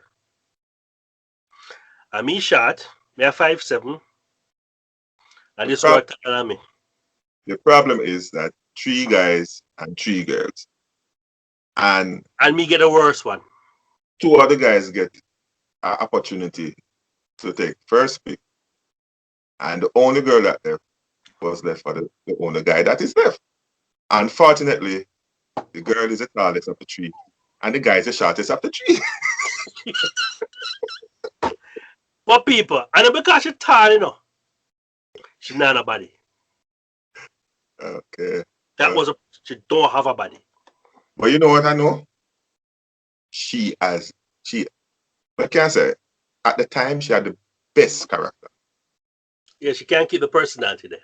And me short, me a 5'7", and this girl taller than me. The problem is that 3 guys and 3 girls. And me get a worse one. 2 other guys get an opportunity to take first pick. And the only girl that was left for the only guy that is left. Unfortunately, the girl is the tallest of the 3. And the guy is the shortest of the 3. But people, and because she's tall, you know, she not a body. Okay. She don't have a body. But you know what I know? I can't say, at the time, she had the best character. Yeah, she can't keep the personality there.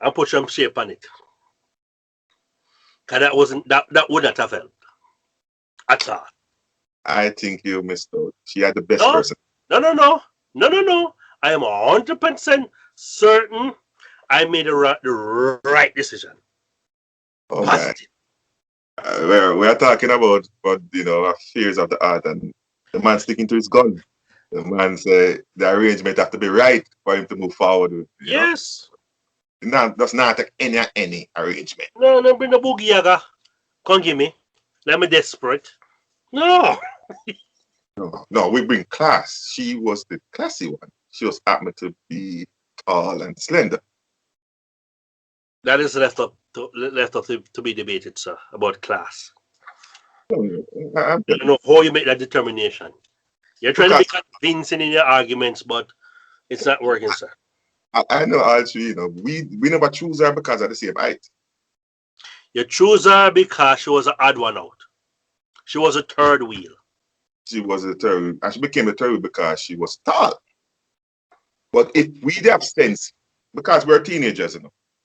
And put some shape on it. Cause that would not have helped. At all. I think you missed out. She had the best person. No. I am 100% certain I made the right decision. Oh, Positive. We're talking about fears of the heart, and the man sticking to his gun. The man say the arrangement have to be right for him to move forward. Yes. Does not take any arrangement. No, bring the boogie yaga. Come give me. Let me desperate. No. No, we bring class. She was the classy one. She was happened to be tall and slender. That is left up left up to be debated, sir, about class. I I don't know how you make that determination. You're trying to be Because- convincing in your arguments, but it's not working, sir. I know actually, we never choose her because of the same height. You choose her because she was an odd one out. She was a third wheel. She was a third, and she became a third because she was tall. But if we'd have sense, because we're teenagers,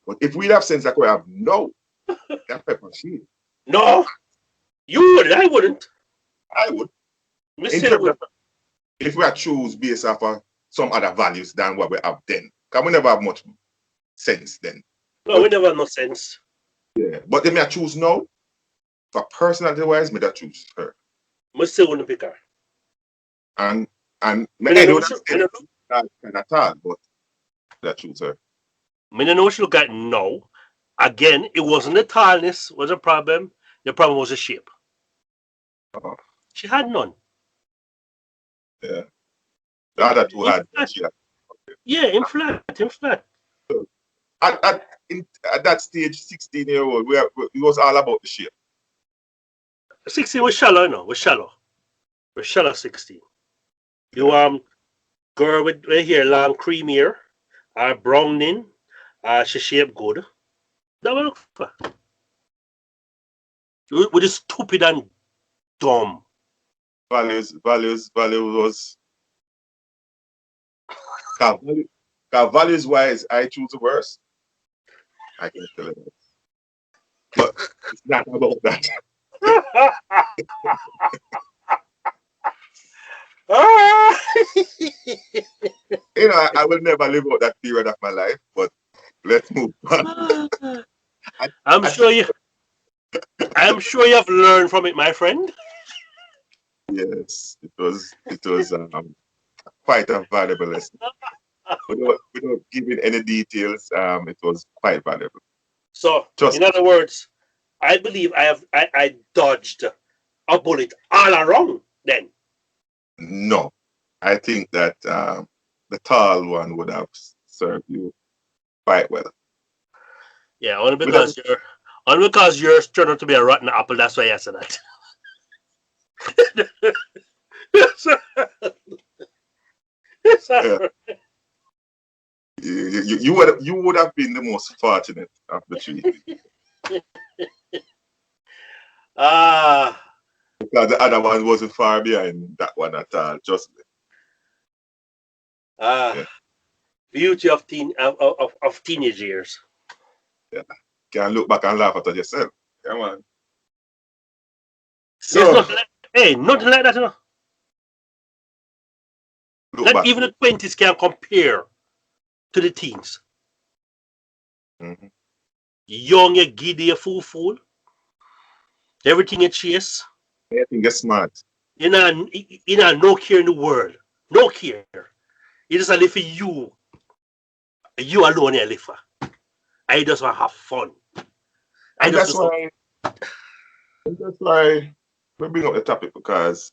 but if we'd have sense like we have no, that pepper she. No, you would. I wouldn't. I would. Me In still terms would. of, if we had choose based off of some other values than what we have then. Because we never have much sense then. No, we never have no sense. Yeah. But if I choose now, for personality wise, me that choose her. Me still wouldn't pick her. And Me I no don't know she- understand me no know- that kind of tall, but that choose her. me no know she look at no. Again, it wasn't the tallness was a problem. The problem was the shape. Oh, She had none. yeah. The other two had she had. Yeah, in flat. At that stage, 16-year-old, it was all about the shape. 16 was shallow, no, was shallow. Was shallow 16. You girl with hair long cream hair, browning, she shape good. That was look for. We just stupid and dumb. Values was values wise, I choose the worst. I can tell you that. But it's not about that. I will never live out that period of my life, but let's move on. I'm sure you have learned from it, my friend. Yes, it was quite a valuable lesson. Without giving any details, it was quite valuable. So, Just in other words, I believe I dodged a bullet all around then. no, I think that the tall one would have served you quite well. Yeah, only because yours turned out to be a rotten apple. That's why I said that. Yeah. You would have been the most fortunate of the three because the other one wasn't far behind that one at all. Just yeah. Beauty of teenage years. Yeah, can look back and laugh at yourself. Come on. There's So nothing like that, you know. look Not back. even the 20s can compare to the teens. Mhm. Young, you giddy, you fool. Everything you chase. I think you're smart. You know, no care in the world. No care. You just live for you. You alone you live for. I just want to have fun. And that's why we bring up the topic, because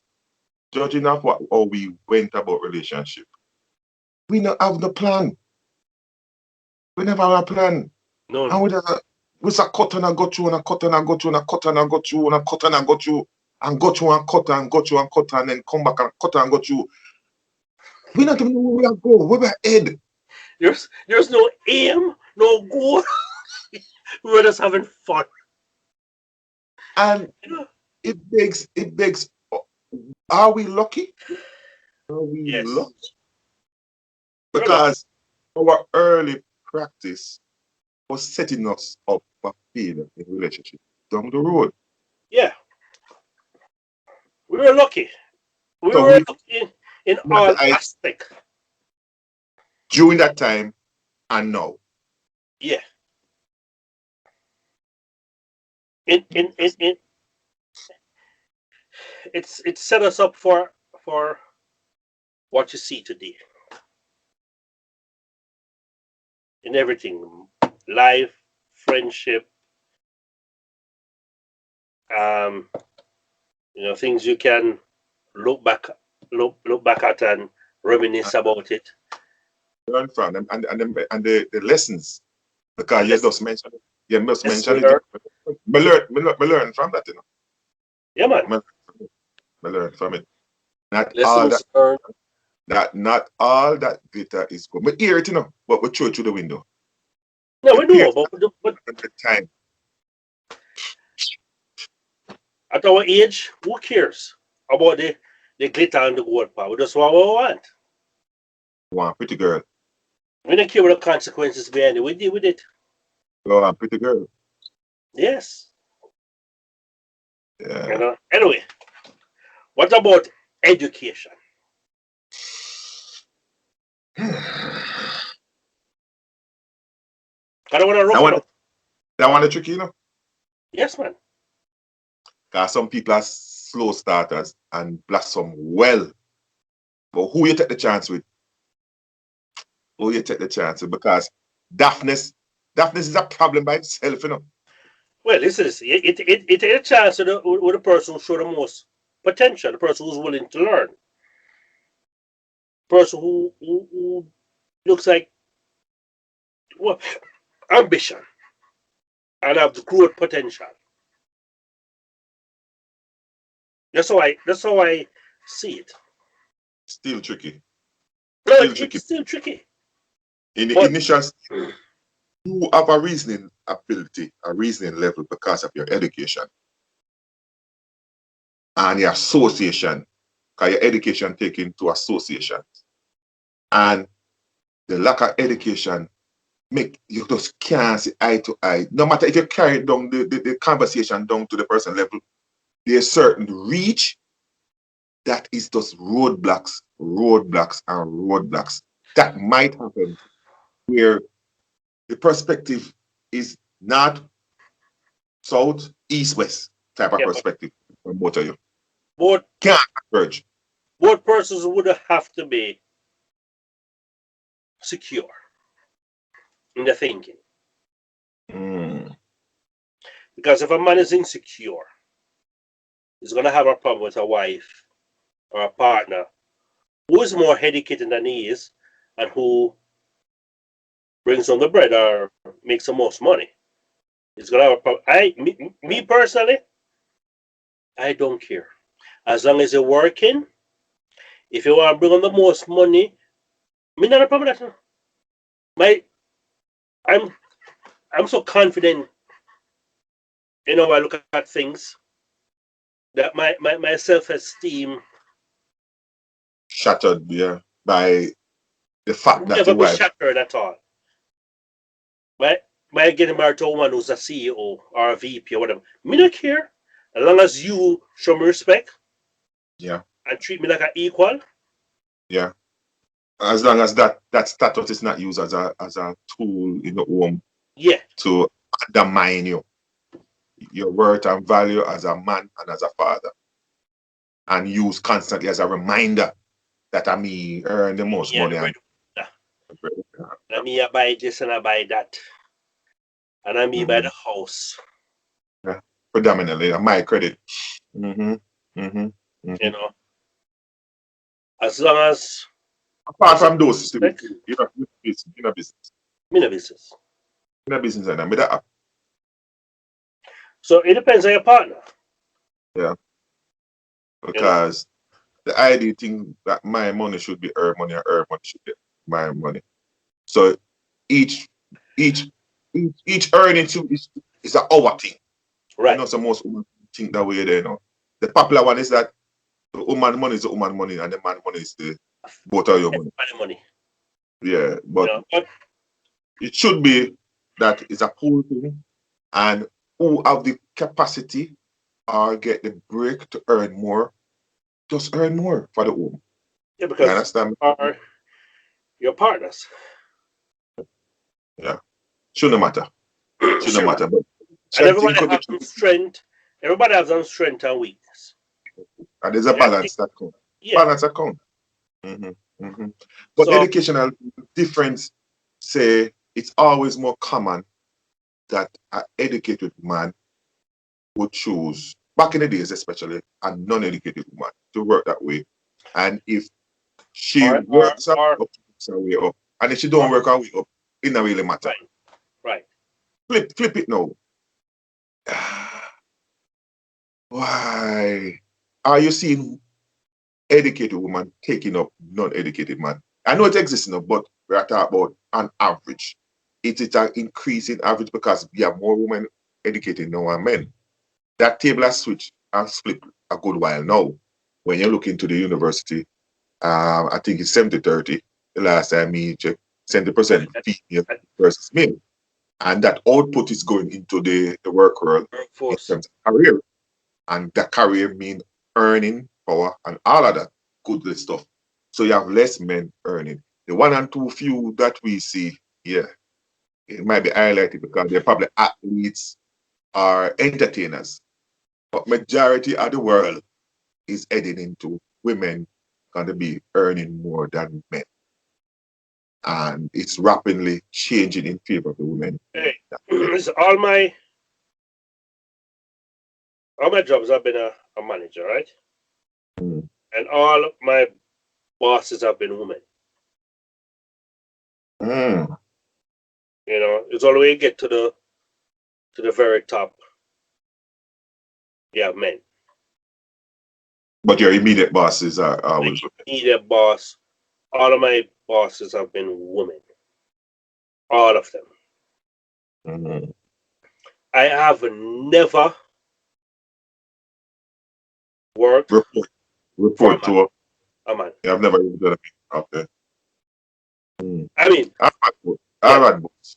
judging off how we went about relationship, we don't have the plan. We never have a plan. No. And we just cut and I go through and I cut and I go through and I cut and I go through and I cut and I go through and go through and cut and go through and cut and then come back and cut and go through. We not even know where we go. Where we head. There's no aim, no goal. We're just having fun. And it begs, are we lucky? Are we Yes. lucky? Because our early practice was setting us up for failure in relationship down the road. Yeah. We were lucky. We So were lucky in all I- aspects. During that time and now. Yeah. It's set us up for what you see today. In everything. Life, friendship, things you can look back at and reminisce about it. Learn from them and the lessons. Because you just mentioned You must Yes, mention sir. it. Me learn from that, you know. Yeah, man. Me learn from it. Not all Lessons that learned. not all that glitter is good. Me hear it, you know, but we throw it through the window. No, The we know, peers but at the time. at our age, who cares about the glitter and the gold part? We just want what we want. Want pretty girl. We don't care what the consequences behind it. We deal with it. Want pretty girl. Yes. Yeah. Anyway, what about education? I don't want to That rough it one up. that one the tricky, you know. Yes, man. Because some people are slow starters and blossom well. But who you take the chance with? Who you take the chance with? Because Daphnis is a problem by itself, you know. Well, listen, it takes a chance with the person who show the most potential, the person who's willing to learn, the person who looks like well, ambition and have the growth potential. That's how I see it. Still tricky. No, Still it's tricky. still tricky. In the But initial stage, you have a reasoning ability, a reasoning level because of your education and your association, because your education take into association. And the lack of education make you just can't see eye to eye. No matter if you carry it down the conversation down to the person level, there's certain reach that is just roadblocks and roadblocks. That might happen where the perspective is not south, east, west type of yeah, but perspective from both of you. both Can't converge. both persons would have to be secure in the thinking. Mm. Because if a man is insecure, he's gonna have a problem with a wife or a partner who is more educated than he is and who brings on the bread or makes the most money. He's gonna have a problem. Me personally, I don't care. As long as you're working, if you want to bring on the most money, me not a problem with that. My I'm so confident in how I look at things that my self-esteem Shattered, yeah, by the fact will that never your be wife, shattered at all. By getting married to a woman who's a CEO or a VP or whatever. Me not care. As long as you show me respect yeah, and treat me like an equal. yeah. As long as that status is not used as a tool in the home Yeah. to undermine you, your worth and value as a man and as a father, and used constantly as a reminder that I me earn the most Yeah, the money bread. and And me I buy this and I buy that. And I me buy the house. yeah, predominantly on my credit. Mm-hmm. Mm-hmm. Mm-hmm. You know. As long as Apart there's a from those, respect, you know, business, me no business. and I made that up. So it depends on your partner. Yeah, You know. because the idea thing that my money should be her money, or her money should be my money. So each each each earning too is a our thing. You Right. know, so most women think that way there, you know. The popular one is that the woman money is the woman money and the man money is the both of your money. Money. Yeah, You but know. But it should be that it's a pool thing and who have the capacity or get the break to earn more, just earn more for the home. yeah, You because understand? are your partners. Yeah. Shouldn't matter. Shouldn't Sure. matter. But And thing could be everybody has some strength and weakness. and there's a Yeah. balance that counts. Yeah. Balance account. Mm-hmm. But So educational difference, say it's always more common that an educated man would choose, back in the days especially, a non-educated woman to work that way. And if she works her way up, she works her way up. And if she don't or work her way up, it don't really matter. right, right. flip it now. Why are you seeing educated woman taking up non-educated man? I know it exists now, but we're talking about an average. It is an increasing average because we have more women educated now than men. That table has switched and split a good while now. When you look into the university, I think it's 70-30. The last time me checked, 70% female versus male. And that output is going into the work world in Workforce. terms of career. And that career means earning power and all of that good stuff. So you have less men earning. The one and two few that we see, yeah, it might be highlighted because they're probably athletes or entertainers. But majority of the world is heading into women going to be earning more than men. And it's rapidly changing in favor of the women. Hey, listen, all my jobs have been a manager, right? Mm. And all my bosses have been women. Mm. You know, it's all the way you get to the very top. You have men. But your immediate bosses are always women. Immediate boss. All of my bosses have been women. All of them. Mm-hmm. I have never worked Report to a man. I've never even done a okay. Mm. I mean, I've had both.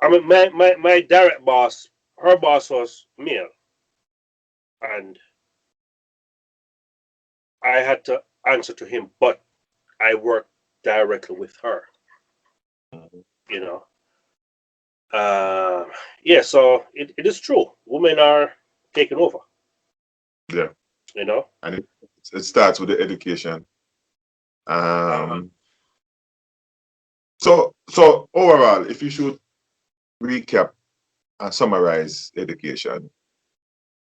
I mean, my direct boss, her boss was male, and I had to answer to him, but I worked directly with her. You know, yeah. So it is true. Women are taking over. Yeah. You know, And it starts with the education. So overall, if you should recap and summarize education,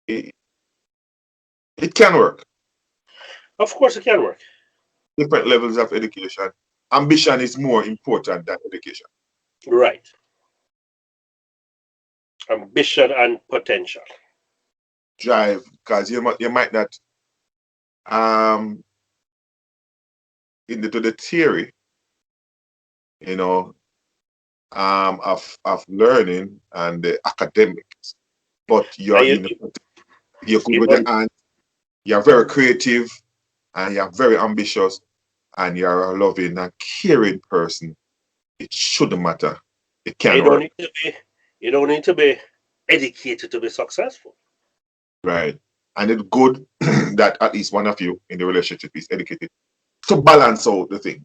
it can work. of course, it can work. Different levels of education. Ambition is more important than education. Right. Ambition and potential. Drive, because you might not into the theory, you know, of learning and the academics, but you're good with the hand, you're very creative, and you're very ambitious, and you're a loving and caring person. It shouldn't matter. It can work. You don't need to be educated to be successful. Right. And it's good that at least one of you in the relationship is educated to balance out the thing.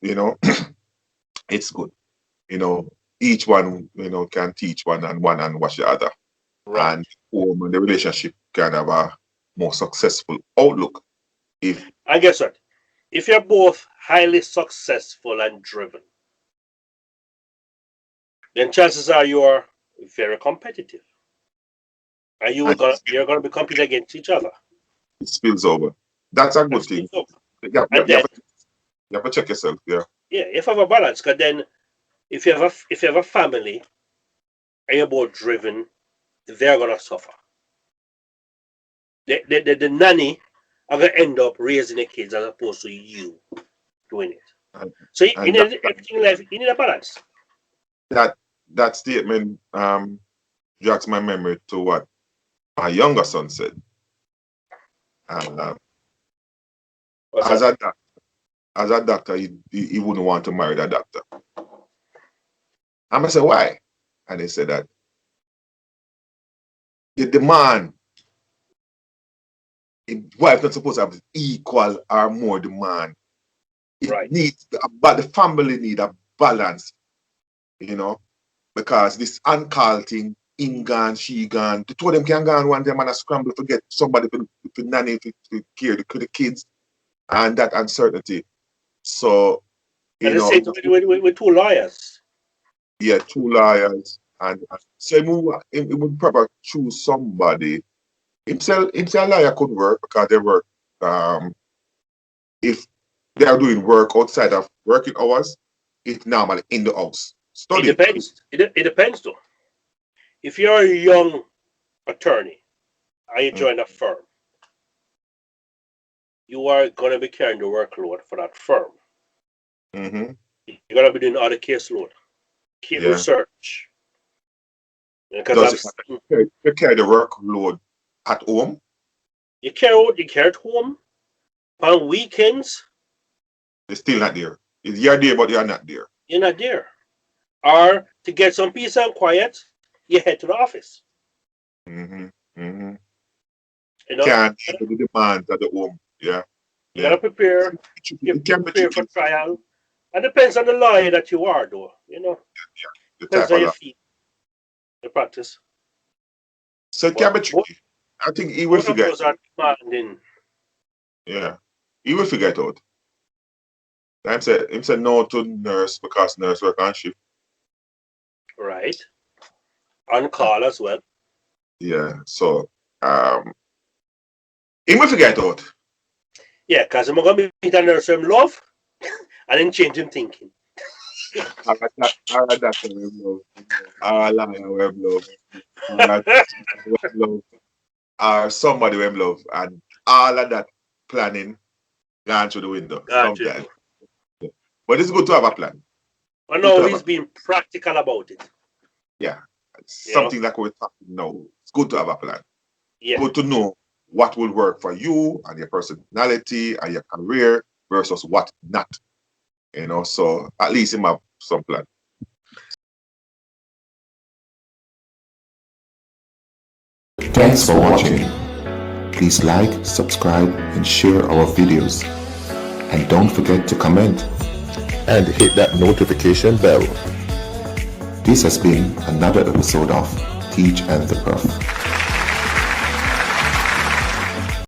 You know, it's good. You know, each one, can teach one and watch the other. Right. And the relationship can have a more successful outlook. And guess what? If you're both highly successful and driven, then chances are you are very competitive. And you're going to be competing against each other. It spills over. That's a good thing. You have to check yourself. Yeah. Yeah, if you have a balance, because then if you have a family and you're both driven, they're gonna suffer. The nanny are gonna end up raising the kids as opposed to you doing it. So you need everything in life. You need a balance. That statement jogs my memory to what my younger son said. As a doctor, he wouldn't want to marry that doctor. I'm gonna say why, and they said that the demand, wife not supposed to have equal or more demand. It needs, but the family need a balance, because this uncalled thing, him gone, she gone, the two of them can go on one day and a scramble to get somebody for nanny to care the kids, and that uncertainty. So, and the same with two lawyers. Yeah, two lawyers, and so he would probably choose somebody. Himself a lawyer could work because they work. If they are doing work outside of working hours, it's normally in the house. It depends. It depends though. if you're a young attorney and you join a firm, you are going to be carrying the workload for that firm. Mm-hmm. You're going to be doing other caseload, case research. Because you carry the workload at home? You carry it home on weekends. You're still not there. You're there, but you're not there. You're not there. Or to get some peace and quiet, you head to the office. Mm-hmm. Mm-hmm. You know, Can't handle the demands at the home. Yeah. You gotta prepare. You prepare for trial. And depends on the lawyer that you are, though. You know, depends on your feet, the practice. So it can be tricky. I think he will figure it out. Yeah, he will figure it out. Him say no to nurse because nurse work on shift. Right. On call as well. Yeah, so he will figure it out. Yeah, because I'm going to meet a nurse him love and then change him thinking. That's what we love. Somebody we love, and all of that planning gone through the window. Sometimes. Yeah. But it's good to have a plan. But no, he's being practical about it. Yeah. Something like we're talking now. It's good to have a plan. Yeah. Good to know what will work for you and your personality and your career versus what not. You know, so at least him have some plan. Thanks for watching. Please like, subscribe, and share our videos. And don't forget to comment. And hit that notification bell. This has been another episode of Teach and the Prof.